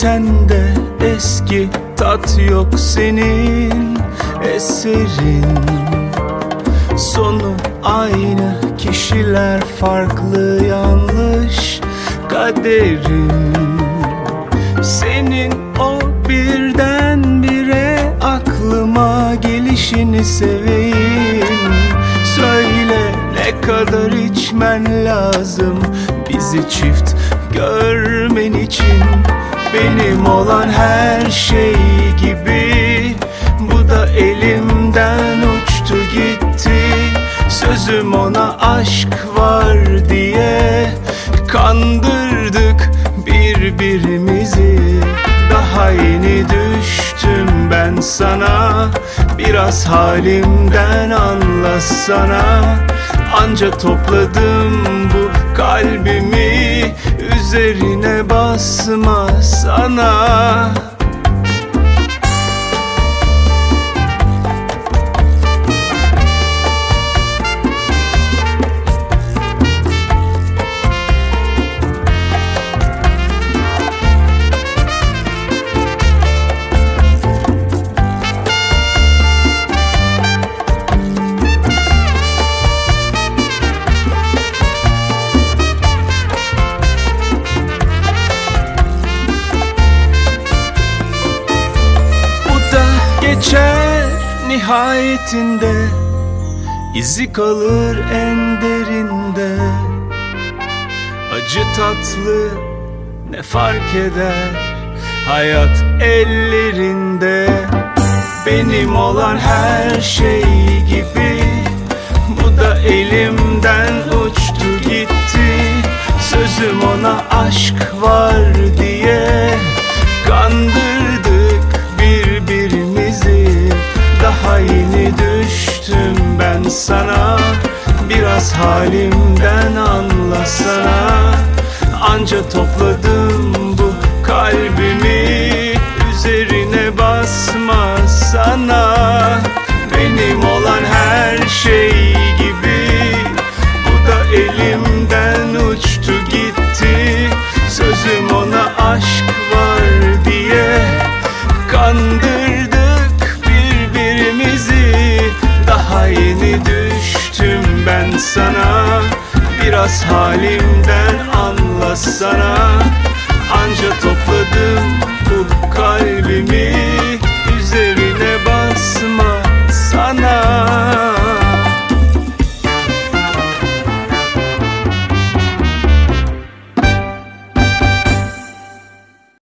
tende eski tat yok senin eserin. Sonu aynı, kişiler farklı, yanlış kaderin. Senin o birdenbire aklıma gelişini seveyim. Söyle ne kadar içmen lazım bizi çift görmen için. Benim olan her şey gibi bu da elimden uçtu gitti. Sözüm ona aşk var diye kandırdık birbirimizi. Daha yeni düştüm ben sana, biraz halimden anlasana. Anca topladım bu kalbimi, üzerine basma sana. Geçer nihayetinde, izi kalır en derinde. Acı tatlı ne fark eder, hayat ellerinde. Benim olan her şey gibi bu da elimden uçtu gitti. Sözüm ona aşk var diye kandırdık birbirimizi. Daha yeni düştüm ben sana, biraz halimden anlasana. Anca topladım bu kalbimi, üzerine basma sana. Benim olan her şey gibi bu da elimden uçtu gitti. Sözüm ona aşk var diye kandırdık birbirimizi. Daha yeni düştüm ben sana, biraz halimden anlasana. Anca topladım bu kalbimi, üzerine basma